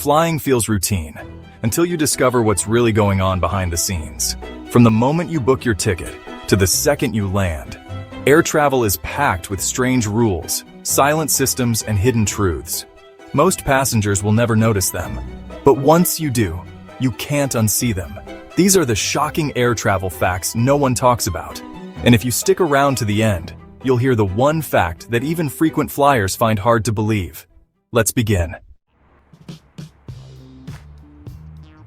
Flying feels routine, until you discover what's really going on behind the scenes. From the moment you book your ticket to the second you land, air travel is packed with strange rules, silent systems, and hidden truths. Most passengers will never notice them, but once you do, you can't unsee them. These are the shocking air travel facts no one talks about. And if you stick around to the end, you'll hear the one fact that even frequent flyers find hard to believe. Let's begin.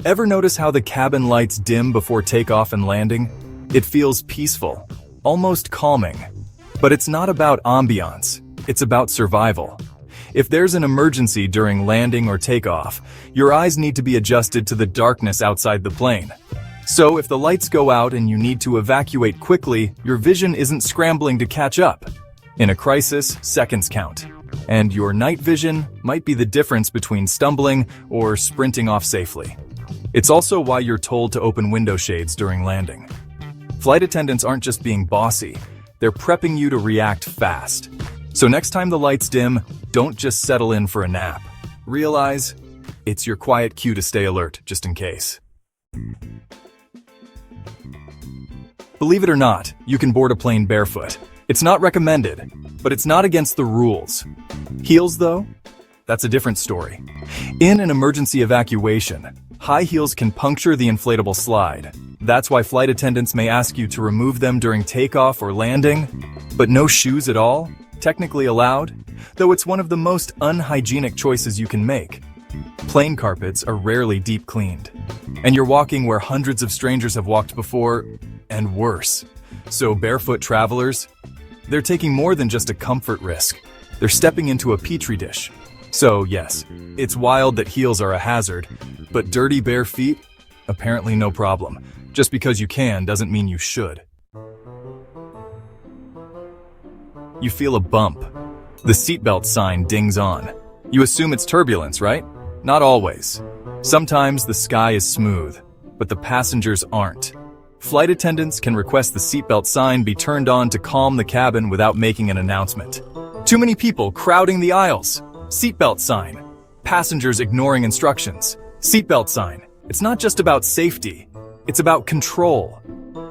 Ever notice how the cabin lights dim before takeoff and landing? It feels peaceful, almost calming. But it's not about ambiance, it's about survival. If there's an emergency during landing or takeoff, your eyes need to be adjusted to the darkness outside the plane. So if the lights go out and you need to evacuate quickly, your vision isn't scrambling to catch up. In a crisis, seconds count. And your night vision might be the difference between stumbling or sprinting off safely. It's also why you're told to open window shades during landing. Flight attendants aren't just being bossy, they're prepping you to react fast. So next time the lights dim, don't just settle in for a nap. Realize it's your quiet cue to stay alert, just in case. Believe it or not, you can board a plane barefoot. It's not recommended, but it's not against the rules. Heels, though? That's a different story. In an emergency evacuation, high heels can puncture the inflatable slide. That's why flight attendants may ask you to remove them during takeoff or landing. But no shoes at all? Technically allowed? Though it's one of the most unhygienic choices you can make. Plane carpets are rarely deep cleaned. And you're walking where hundreds of strangers have walked before, and worse. So barefoot travelers, they're taking more than just a comfort risk. They're stepping into a petri dish. So yes, it's wild that heels are a hazard, but dirty bare feet? Apparently no problem. Just because you can doesn't mean you should. You feel a bump. The seatbelt sign dings on. You assume it's turbulence, right? Not always. Sometimes the sky is smooth, but the passengers aren't. Flight attendants can request the seatbelt sign be turned on to calm the cabin without making an announcement. Too many people crowding the aisles. Seatbelt sign. Passengers ignoring instructions. Seatbelt sign. It's not just about safety, it's about control.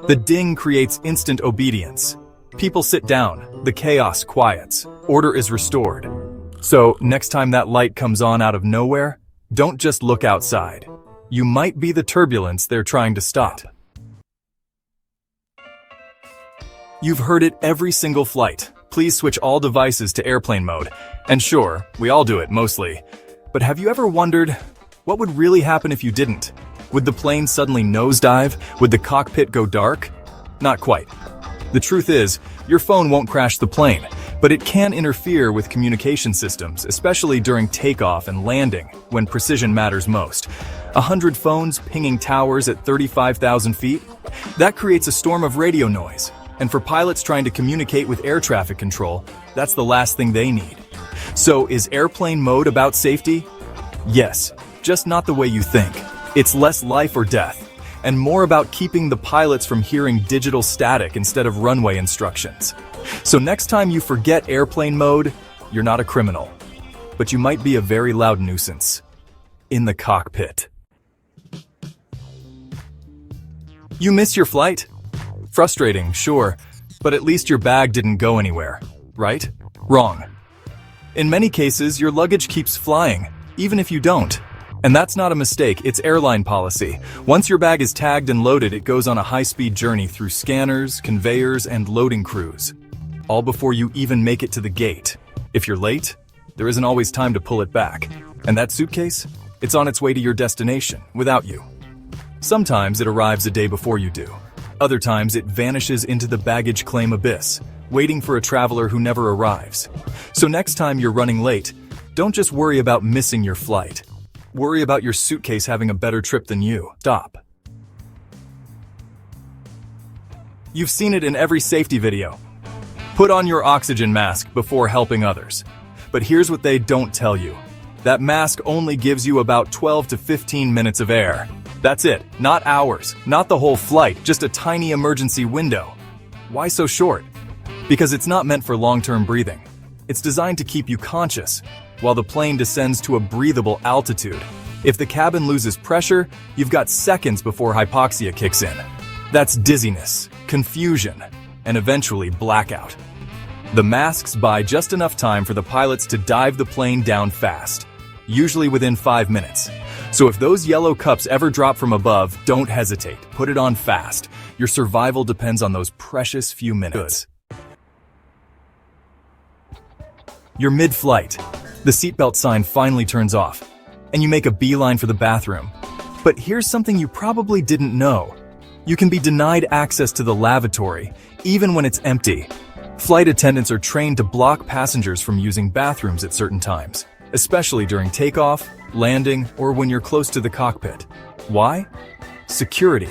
The ding creates instant obedience. People sit down, the chaos quiets, order is restored. So next time that light comes on out of nowhere, don't just look outside. You might be the turbulence they're trying to stop. You've heard it every single flight. Please switch all devices to airplane mode. And sure, we all do it mostly. But have you ever wondered, what would really happen if you didn't? Would the plane suddenly nosedive? Would the cockpit go dark? Not quite. The truth is, your phone won't crash the plane, but it can interfere with communication systems, especially during takeoff and landing, when precision matters most. 100 phones pinging towers at 35,000 feet? That creates a storm of radio noise. And for pilots trying to communicate with air traffic control, that's the last thing they need. So is airplane mode about safety? Yes, just not the way you think. It's less life or death, and more about keeping the pilots from hearing digital static instead of runway instructions. So next time you forget airplane mode, you're not a criminal, but you might be a very loud nuisance in the cockpit. You miss your flight? Frustrating, sure, but at least your bag didn't go anywhere, right? Wrong. In many cases, your luggage keeps flying, even if you don't. And that's not a mistake, it's airline policy. Once your bag is tagged and loaded, it goes on a high-speed journey through scanners, conveyors, and loading crews. All before you even make it to the gate. If you're late, there isn't always time to pull it back. And that suitcase? It's on its way to your destination, without you. Sometimes it arrives a day before you do. Other times it vanishes into the baggage claim abyss, waiting for a traveler who never arrives. So next time you're running late, don't just worry about missing your flight. Worry about your suitcase having a better trip than you. Stop. You've seen it in every safety video. Put on your oxygen mask before helping others. But here's what they don't tell you. That mask only gives you about 12 to 15 minutes of air. That's it, not hours, not the whole flight, just a tiny emergency window. Why so short? Because it's not meant for long-term breathing. It's designed to keep you conscious, while the plane descends to a breathable altitude. If the cabin loses pressure, you've got seconds before hypoxia kicks in. That's dizziness, confusion, and eventually blackout. The masks buy just enough time for the pilots to dive the plane down fast, usually within 5 minutes. So if those yellow cups ever drop from above, don't hesitate. Put it on fast. Your survival depends on those precious few minutes. You're mid-flight. The seatbelt sign finally turns off, and you make a beeline for the bathroom. But here's something you probably didn't know. You can be denied access to the lavatory, even when it's empty. Flight attendants are trained to block passengers from using bathrooms at certain times, especially during takeoff, landing, or when you're close to the cockpit. Why? Security.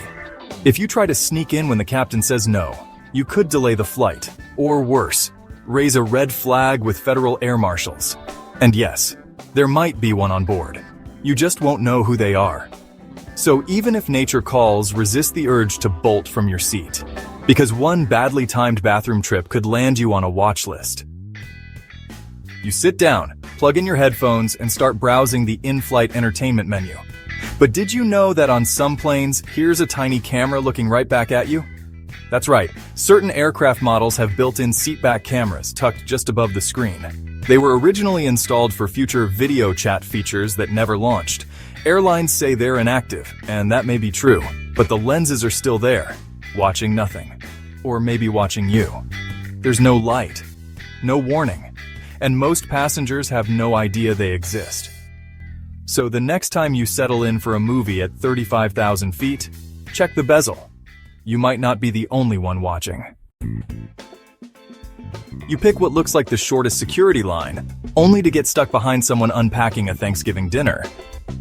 If you try to sneak in when the captain says no, you could delay the flight, or worse, raise a red flag with federal air marshals. And yes, there might be one on board. You just won't know who they are. So even if nature calls, resist the urge to bolt from your seat, because one badly timed bathroom trip could land you on a watch list. You sit down, plug in your headphones, and start browsing the in-flight entertainment menu. But did you know that on some planes, here's a tiny camera looking right back at you? That's right, certain aircraft models have built-in seatback cameras tucked just above the screen. They were originally installed for future video chat features that never launched. Airlines say they're inactive, and that may be true, but the lenses are still there, watching nothing. Or maybe watching you. There's no light, no warning, and most passengers have no idea they exist. So the next time you settle in for a movie at 35,000 feet, check the bezel. You might not be the only one watching. You pick what looks like the shortest security line, only to get stuck behind someone unpacking a Thanksgiving dinner.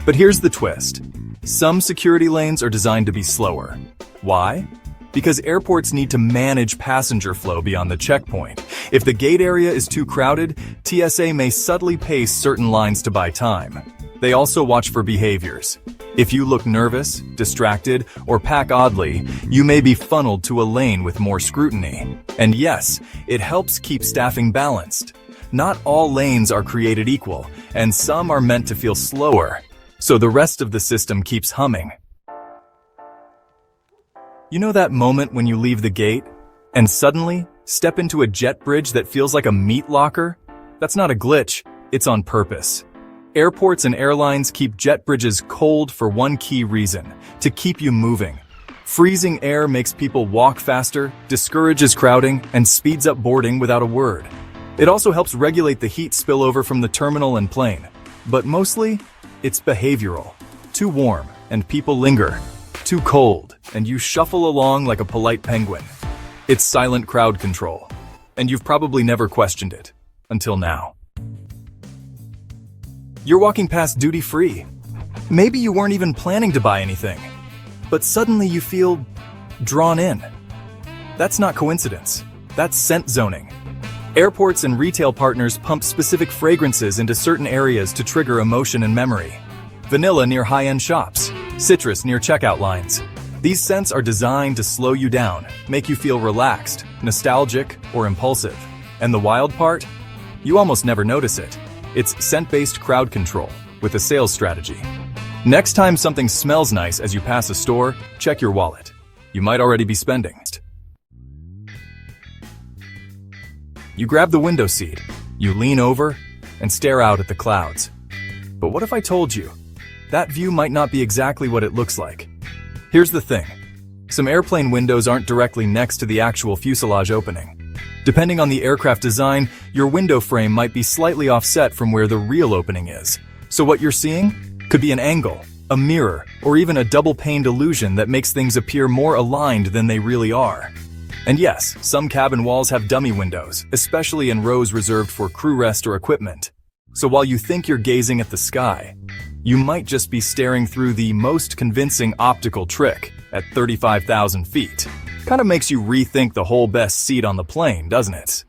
But here's the twist. Some security lanes are designed to be slower. Why? Because airports need to manage passenger flow beyond the checkpoint. If the gate area is too crowded, TSA may subtly pace certain lines to buy time. They also watch for behaviors. If you look nervous, distracted, or pack oddly, you may be funneled to a lane with more scrutiny. And yes, it helps keep staffing balanced. Not all lanes are created equal, and some are meant to feel slower, so the rest of the system keeps humming. You know that moment when you leave the gate, and suddenly step into a jet bridge that feels like a meat locker? That's not a glitch, it's on purpose. Airports and airlines keep jet bridges cold for one key reason: to keep you moving. Freezing air makes people walk faster, discourages crowding, and speeds up boarding without a word. It also helps regulate the heat spillover from the terminal and plane. But mostly, it's behavioral. Too warm, and people linger. Too cold, and you shuffle along like a polite penguin. It's silent crowd control, and you've probably never questioned it, until now. You're walking past duty-free. Maybe you weren't even planning to buy anything, but suddenly you feel drawn in. That's not coincidence. That's scent zoning. Airports and retail partners pump specific fragrances into certain areas to trigger emotion and memory. Vanilla near high-end shops, citrus near checkout lines. These scents are designed to slow you down, make you feel relaxed, nostalgic, or impulsive. And the wild part? You almost never notice it. It's scent-based crowd control with a sales strategy. Next time something smells nice as you pass a store, check your wallet. You might already be spending. You grab the window seat, you lean over, and stare out at the clouds. But what if I told you? That view might not be exactly what it looks like. Here's the thing. Some airplane windows aren't directly next to the actual fuselage opening. Depending on the aircraft design, your window frame might be slightly offset from where the real opening is. So what you're seeing could be an angle, a mirror, or even a double-paned illusion that makes things appear more aligned than they really are. And yes, some cabin walls have dummy windows, especially in rows reserved for crew rest or equipment. So while you think you're gazing at the sky, you might just be staring through the most convincing optical trick at 35,000 feet. Kind of makes you rethink the whole best seat on the plane, doesn't it?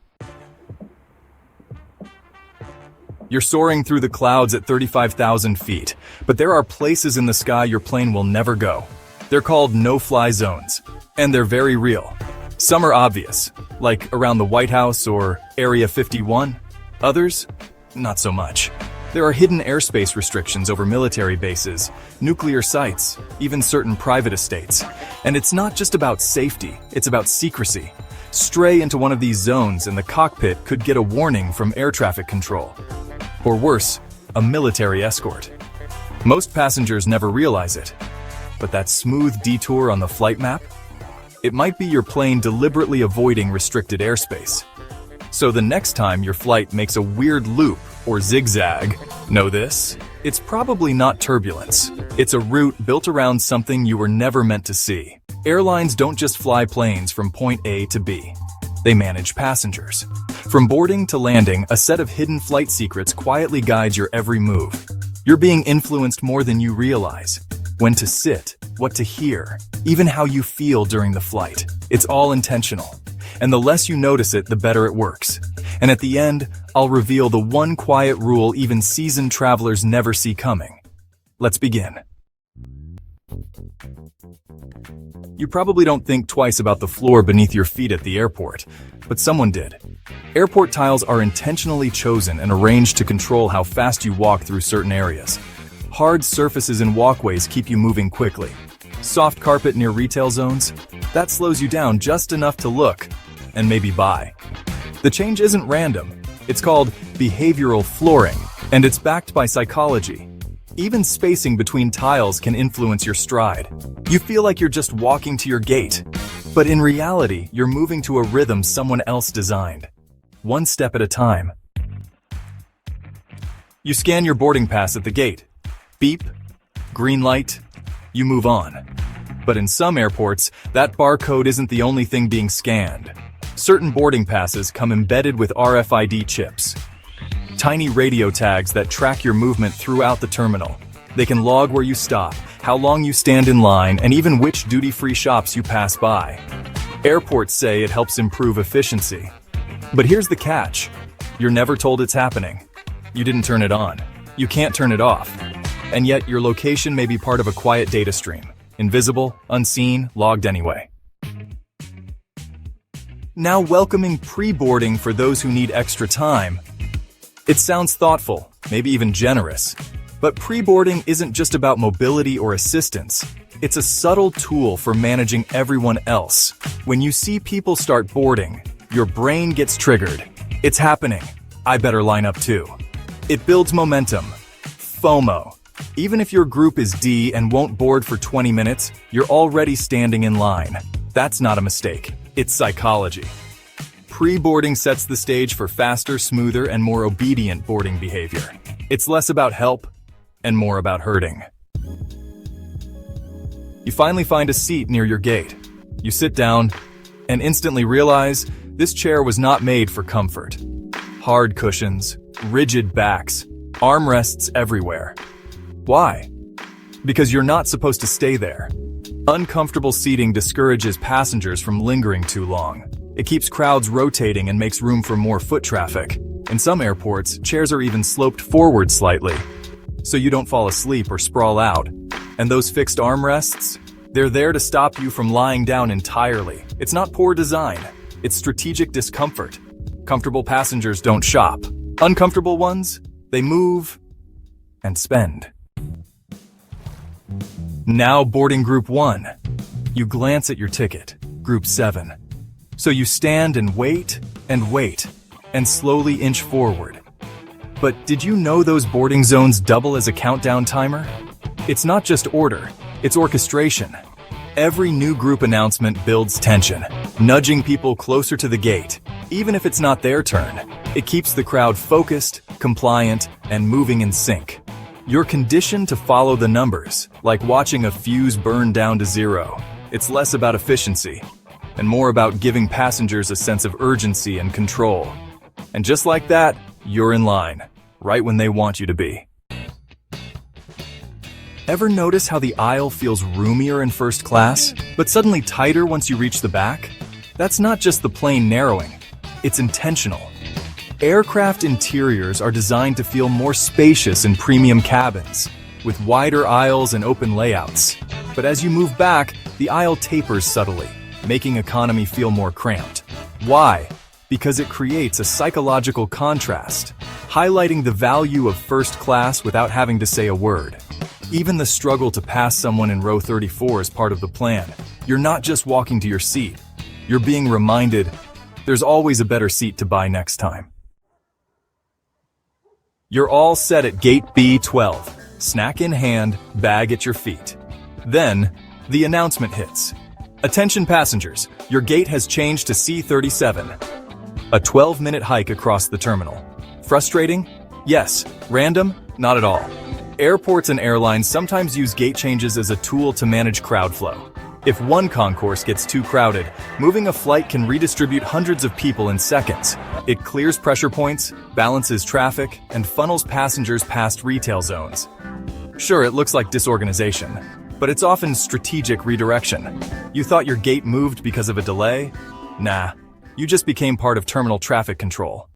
You're soaring through the clouds at 35,000 feet, but there are places in the sky your plane will never go. They're called no-fly zones, and they're very real. Some are obvious, like around the White House or Area 51. Others, not so much. There are hidden airspace restrictions over military bases, nuclear sites, even certain private estates. And it's not just about safety, it's about secrecy. Stray into one of these zones and the cockpit could get a warning from air traffic control. Or worse, a military escort. Most passengers never realize it. But that smooth detour on the flight map? It might be your plane deliberately avoiding restricted airspace. So the next time your flight makes a weird loop or zigzag, know this? It's probably not turbulence. It's a route built around something you were never meant to see. Airlines don't just fly planes from point A to B. They manage passengers. From boarding to landing, a set of hidden flight secrets quietly guides your every move. You're being influenced more than you realize. When to sit, what to hear, even how you feel during the flight. It's all intentional. And the less you notice it, the better it works. And at the end, I'll reveal the one quiet rule even seasoned travelers never see coming. Let's begin. You probably don't think twice about the floor beneath your feet at the airport, but someone did. Airport tiles are intentionally chosen and arranged to control how fast you walk through certain areas. Hard surfaces and walkways keep you moving quickly. Soft carpet near retail zones? That slows you down just enough to look and maybe buy. The change isn't random. It's called behavioral flooring, and it's backed by psychology. Even spacing between tiles can influence your stride. You feel like you're just walking to your gate, but in reality, you're moving to a rhythm someone else designed. One step at a time. You scan your boarding pass at the gate. Beep, green light, you move on. But in some airports, that barcode isn't the only thing being scanned. Certain boarding passes come embedded with RFID chips. Tiny radio tags that track your movement throughout the terminal. They can log where you stop, how long you stand in line, and even which duty-free shops you pass by. Airports say it helps improve efficiency. But here's the catch. You're never told it's happening. You didn't turn it on. You can't turn it off. And yet your location may be part of a quiet data stream. Invisible, unseen, logged anyway. Now welcoming pre-boarding for those who need extra time. It sounds thoughtful, maybe even generous. But pre-boarding isn't just about mobility or assistance. It's a subtle tool for managing everyone else. When you see people start boarding, your brain gets triggered. It's happening. I better line up too. It builds momentum. FOMO. Even if your group is D and won't board for 20 minutes, you're already standing in line. That's not a mistake. It's psychology. Pre-boarding sets the stage for faster, smoother, and more obedient boarding behavior. It's less about help and more about herding. You finally find a seat near your gate. You sit down and instantly realize this chair was not made for comfort. Hard cushions, rigid backs, armrests everywhere. Why? Because you're not supposed to stay there. Uncomfortable seating discourages passengers from lingering too long. It keeps crowds rotating and makes room for more foot traffic. In some airports, chairs are even sloped forward slightly, so you don't fall asleep or sprawl out. And those fixed armrests? They're there to stop you from lying down entirely. It's not poor design. It's strategic discomfort. Comfortable passengers don't shop. Uncomfortable ones? They move and spend. Now boarding Group 1. You glance at your ticket, Group 7. So you stand and wait, and slowly inch forward. But did you know those boarding zones double as a countdown timer? It's not just order, it's orchestration. Every new group announcement builds tension, nudging people closer to the gate, even if it's not their turn. It keeps the crowd focused, compliant, and moving in sync. You're conditioned to follow the numbers, like watching a fuse burn down to zero. It's less about efficiency, and more about giving passengers a sense of urgency and control. And just like that, you're in line, right when they want you to be. Ever notice how the aisle feels roomier in first class, but suddenly tighter once you reach the back? That's not just the plane narrowing, it's intentional. Aircraft interiors are designed to feel more spacious in premium cabins, with wider aisles and open layouts. But as you move back, the aisle tapers subtly, making economy feel more cramped. Why? Because it creates a psychological contrast. highlighting the value of first class without having to say a word. Even the struggle to pass someone in row 34 is part of the plan. You're not just walking to your seat. You're being reminded there's always a better seat to buy next time. You're all set at gate B12. Snack in hand, bag at your feet. Then, the announcement hits. Attention passengers, your gate has changed to C37. A 12-minute hike across the terminal. Frustrating? Yes. Random? Not at all. Airports and airlines sometimes use gate changes as a tool to manage crowd flow. If one concourse gets too crowded, moving a flight can redistribute hundreds of people in seconds. It clears pressure points, balances traffic, and funnels passengers past retail zones. Sure, it looks like disorganization, but it's often strategic redirection. You thought your gate moved because of a delay? Nah, you just became part of terminal traffic control.